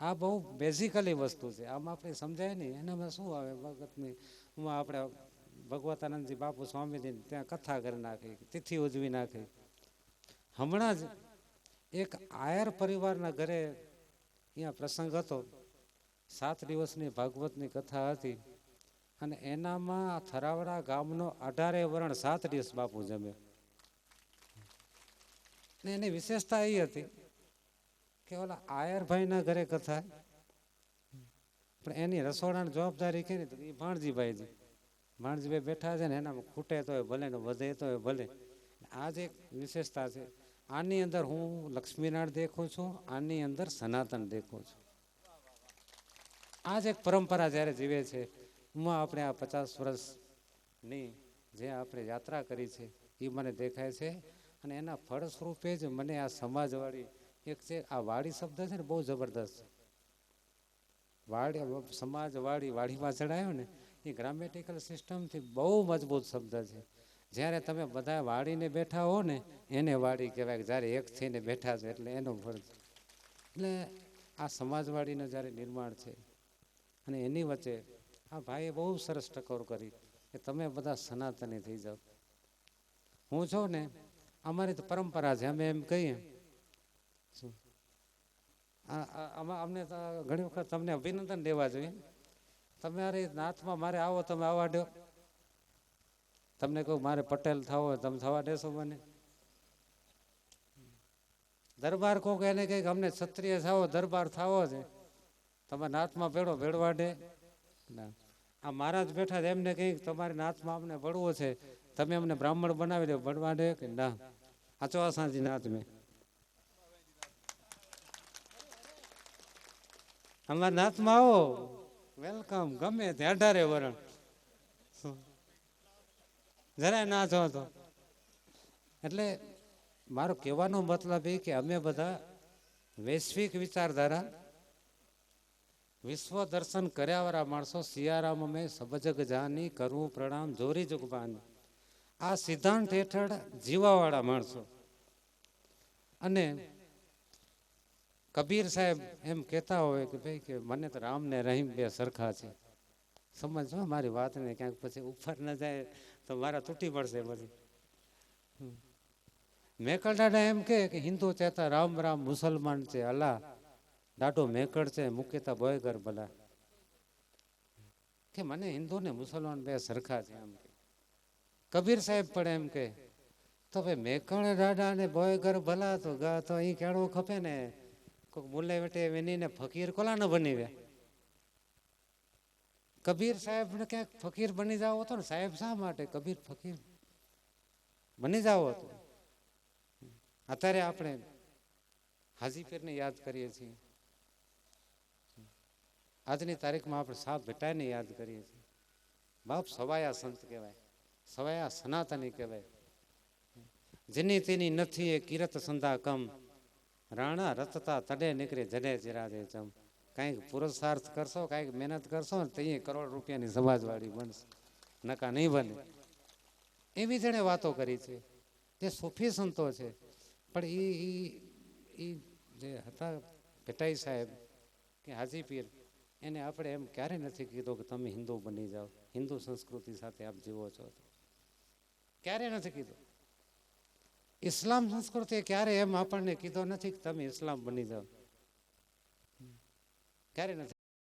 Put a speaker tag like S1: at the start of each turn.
S1: આ બહુ બેઝિકલી વસ્તુ છે, આમાં આપણે સમજાય નહીં. એનામાં શું આવે ભગતની એમાં આપણે ભગવતાનંદજી બાપુ સ્વામીજી ત્યાં કથા કરી નાખી, તિથિ ઉજવી નાખી. હમણાં જ એક આયર પરિવારના ઘરે અહીંયા પ્રસંગ હતો, 7 દિવસની ભાગવતની કથા હતી અને એનામાં થરાવડા ગામનો 18 વર્ણ 7 દિવસ બાપુ જમે. ને એની વિશેષતા એ હતી કે ઓલા આયરભાઈના ઘરે કથા, પણ એની રસોડાની જવાબદારી કરી તો એ ભાણજીભાઈ બેઠા છે ને, એનામાં ખૂટે તો ભલે ને વધે તો ભલે. આ જ એક વિશેષતા છે. આની અંદર હું લક્ષ્મીનારાયણ દેખું છું, આની અંદર સનાતન દેખું છું. આ જ એક પરંપરા જ્યારે જીવે છે. એમાં આપણે આ 50 વર્ષની જે આપણે યાત્રા કરી છે એ મને દેખાય છે. અને એના ફળ સ્વરૂપે જ મને આ સમાજવાળી એક છે, આ વાડી શબ્દ છે ને બહુ જબરદસ્ત છે. વાડી સમાજવાળી, વાડીમાં ચડાયો ને એ ગ્રામેટિકલ સિસ્ટમથી બહુ મજબૂત શબ્દ છે. જ્યારે તમે બધા વાળીને બેઠા હો ને એને વાડી કહેવાય, જ્યારે એક થઈને બેઠા છે એટલે એનો ફળ. એટલે આ સમાજવાડીનું જ્યારે નિર્માણ છે અને એની વચ્ચે આ ભાઈએ બહુ સરસ ટકોર કરી કે તમે બધા સનાતની થઈ જાઓ. હું છું ને, અમારી તો પરંપરા છે, અમે એમ કહીએ શું અમને તો ઘણી વખત તમને અભિનંદન દેવા જોઈએ. તમારી નાતમાં મારે આવો, તમે આવવા દો. તમને કહું મારે પટેલ થવો હોય તમે થવા દેશો મને? દરબાર કહો કે એને કંઈક અમને ક્ષત્રિય થાવો, દરબાર થવો છે, તમારા નાતમાં ભેળવા દે ના. આ મહારાજ બેઠા એમને કંઈક તમારી નાતમાં અમને ભળવો છે, તમે અમને બ્રાહ્મણ બનાવી દો, ભળવા દે કે ના? આ ચોસાજી નાત મેં અમારા નાતમાં આવો, વેલકમ, ગમે તે 18 વર્ણ જરાય ના છો તો. એટલે મારો કહેવાનો મતલબ એ કે અમે બધા વૈશ્વિક વિચારધારા, વિશ્વ દર્શન કર્યાવાળા માણસો. સિયારામ અમે સબજગ જાની, કરવું પ્રણામ જોરી જુગબાની. આ સિદ્ધાંત હેઠળ જીવાવાળા માણસો. અને કબીર સાહેબ એમ કહેતા હોય કે ભાઈ કે મને તો રામ ને રહીમ બે સરખા છે. સમજો મારી વાતને, ક્યાંક પછી ઉપર ન જાય તો મારા તૂટી પડશે પછી. મેકલડાડા એમ કે હિન્દુ ચેતા રામ રામ, મુસલમાન છે અલ્લાહ, દાડો મેકડ છે મુકેતા બોયગર ભલા. કે મને હિન્દુ ને મુસલમાન બે સરખા છે એમ. કબીર સાહેબ પણ એમ કે તો ભાઈ મેકણ દાડા ને બોયગર ભલા તો ગા તો અહીં કેળવું ખપે ને. કોઈક મુલ્લે વેટે વેનીને ફકીર કોલા ન બની ગયા. કબીર સાહેબ ને ક્યાંક ફકીર બની જાવ હતો ને, સાહેબ શા માટે કબીર ફકીર બની જાવ હતો. અત્યારે આપણે હાજીપીરને યાદ કરીએ છીએ, આજની તારીખમાં આપણે સાહેબ ભેટાઈને યાદ કરીએ છીએ. બાપ સવાયા સંત કહેવાય, સવાયા સનાતની કહેવાય. જેની તેની નથી એ કિરત સંધા કમ, રાણા રતતા તડે નીકળે જડે ચિરાજે ચમ. કાંઈક પુરુષાર્થ કરશો, કાંઈક મહેનત કરશો ને તો કરોડ રૂપિયાની સમાજવાળી બનશે, નકા નહીં બને. એવી જેણે વાતો કરી છે જે સૂફી સંતો છે. પણ એ જે હતા ભેટાઈ સાહેબ કે હાજી પીર, એને આપણે એમ ક્યારે નથી કીધું કે તમે હિન્દુ બની જાઓ, હિન્દુ સંસ્કૃતિ સાથે આપ જીવો છો, ક્યારે નથી કીધું. ઇસ્લામ સંસ્કૃતિ ક્યારે એમ આપણને કીધો નથી કે તમે ઇસ્લામ બની જાઓ, ક્યારે નથી.